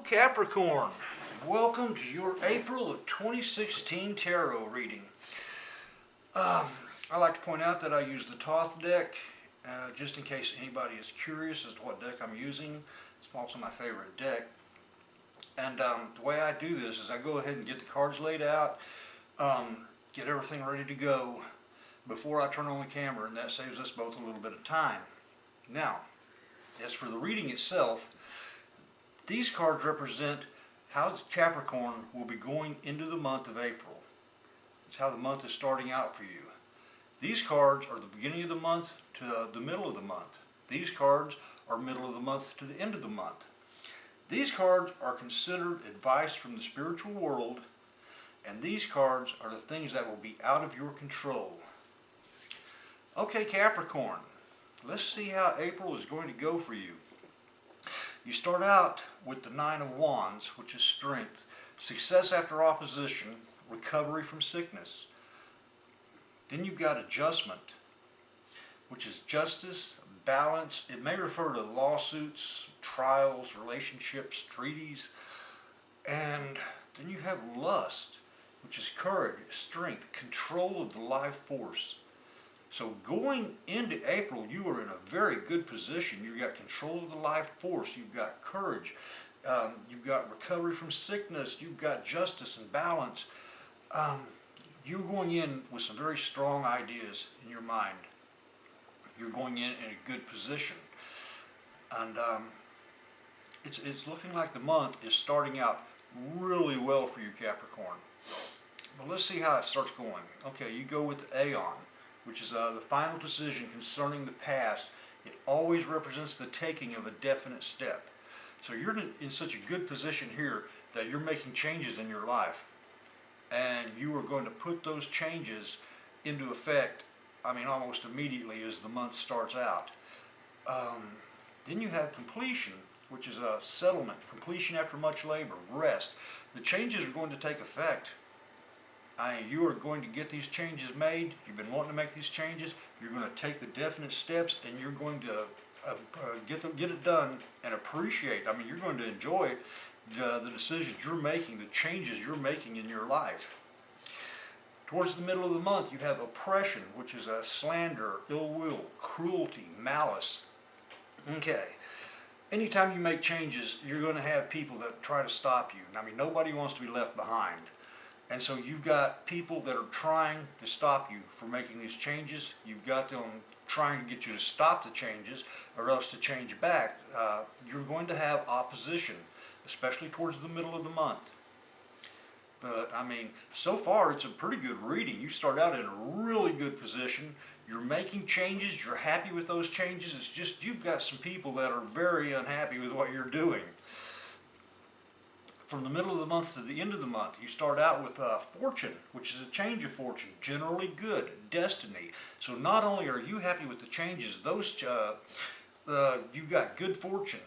Capricorn, welcome to your April of 2016 tarot reading. I like to point out that I use the Thoth deck, just in case anybody is curious as to what deck I'm using. It's also my favorite deck. And the way I do this is I go ahead and get the cards laid out, get everything ready to go before I turn on the camera, and that saves us both a little bit of time. Now, as for the reading itself, these cards represent how Capricorn will be going into the month of April. It's how the month is starting out for you. These cards are the beginning of the month to the middle of the month. These cards are middle of the month to the end of the month. These cards are considered advice from the spiritual world, and these cards are the things that will be out of your control. Okay, Capricorn, let's see how April is going to go for you. You start out with the Nine of Wands, which is strength, success after opposition, recovery from sickness. Then you've got adjustment, which is justice, balance. It may refer to lawsuits, trials, relationships, treaties. And then you have lust, which is courage, strength, control of the life force. So going into April, you are in a very good position. You've got control of the life force. You've got courage. You've got recovery from sickness. You've got justice and balance. You're going in with some very strong ideas in your mind. You're going in a good position. And it's looking like the month is starting out really well for you, Capricorn. But let's see how it starts going. Okay, you go with the Aeon, which is the final decision concerning the past. It always represents the taking of a definite step. So you're in such a good position here that you're making changes in your life. And you are going to put those changes into effect, almost immediately as the month starts out. Then you have completion, which is a settlement, completion after much labor, rest. The changes are going to take effect. You are going to get these changes made. You've been wanting to make these changes. You're going to take the definite steps, and you're going to get it done and appreciate. You're going to enjoy the decisions you're making, the changes you're making in your life. Towards the middle of the month, you have oppression, which is a slander, ill will, cruelty, malice. Okay. Anytime you make changes, you're going to have people that try to stop you. Nobody wants to be left behind. And so you've got people that are trying to stop you from making these changes. You've got them trying to get you to stop the changes or else to change back. You're going to have opposition, especially towards the middle of the month. But so far it's a pretty good reading. You start out in a really good position. You're making changes. You're happy with those changes. It's just you've got some people that are very unhappy with what you're doing. From the middle of the month to the end of the month, you start out with fortune, which is a change of fortune, generally good, destiny. So not only are you happy with the changes, you've got good fortune.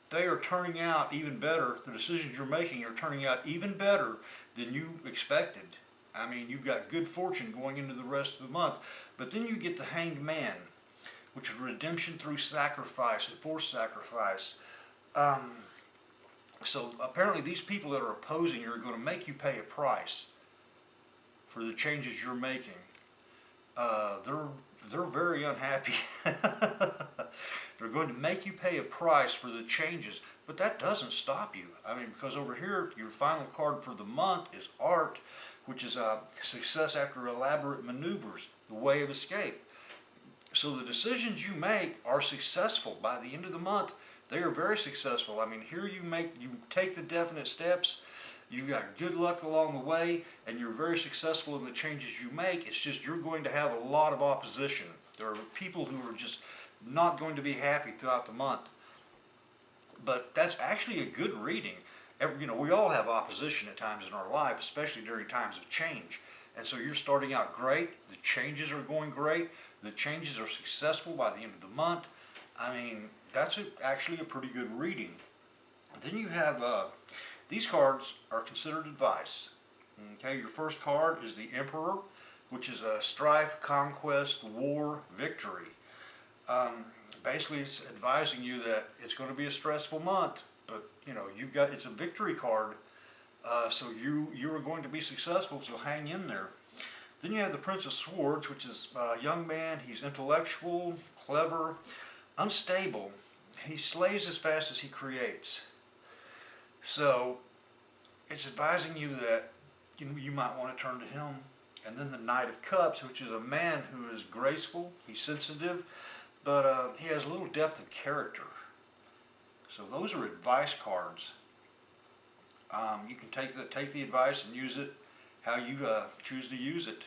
They are turning out even better. The decisions you're making are turning out even better than you expected. You've got good fortune going into the rest of the month. But then you get the Hanged Man, which is redemption through sacrifice and forced sacrifice. So apparently these people that are opposing you are going to make you pay a price for the changes you're making. They're very unhappy. They're going to make you pay a price for the changes, but that doesn't stop you. Because over here, your final card for the month is Art, which is success after elaborate maneuvers, the way of escape. So the decisions you make are successful by the end of the month. They are very successful. Here you take the definite steps. You've got good luck along the way, and you're very successful in the changes you make. It's just you're going to have a lot of opposition. There are people who are just not going to be happy throughout the month. But that's actually a good reading. We all have opposition at times in our life, especially during times of change. And so you're starting out great. The changes are going great. The changes are successful by the end of the month. That's actually a pretty good reading. Then you have, these cards are considered advice. Okay, your first card is the Emperor, which is a strife, conquest, war, victory. Basically, it's advising you that it's going to be a stressful month. but you know, it's a victory card, so you are going to be successful, so hang in there. Then you have the Prince of Swords, which is a young man. He's intellectual, clever, unstable. He slays as fast as he creates. So it's advising you that you might want to turn to him. And then the Knight of Cups, which is a man who is graceful, he's sensitive, but he has a little depth of character. So those are advice cards. You can take the advice and use it how you choose to use it.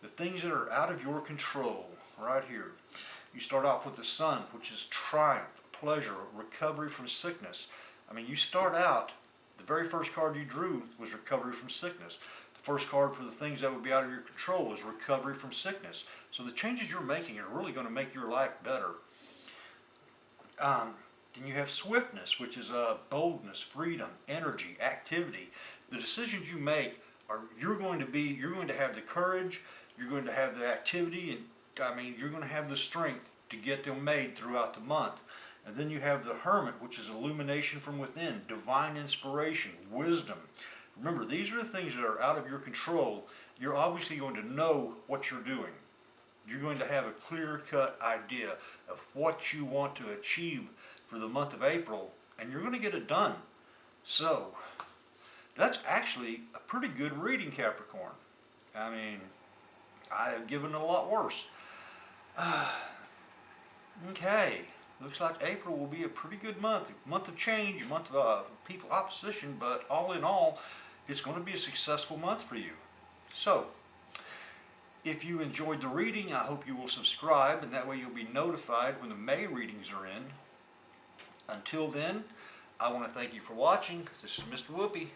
The things that are out of your control, right here. You start off with the Sun, which is triumph, pleasure, recovery from sickness. I mean, you start out, the very first card you drew was recovery from sickness. The first card for the things that would be out of your control is recovery from sickness. So the changes you're making are really going to make your life better. Then you have swiftness, which is boldness, freedom, energy, activity. The decisions you make you're going to have the courage, you're going to have the activity, and I mean, you're going to have the strength to get them made throughout the month. And then you have the Hermit, which is illumination from within, divine inspiration, wisdom. Remember, these are the things that are out of your control. You're obviously going to know what you're doing. You're going to have a clear-cut idea of what you want to achieve for the month of April, and you're going to get it done. So, that's actually a pretty good reading, Capricorn. I mean, I have given a lot worse. Okay, looks like April will be a pretty good month. A month of change, a month of people opposition, but all in all, it's going to be a successful month for you. So, if you enjoyed the reading, I hope you will subscribe, and that way you'll be notified when the May readings are in. Until then, I want to thank you for watching. This is Mr. Whoopi.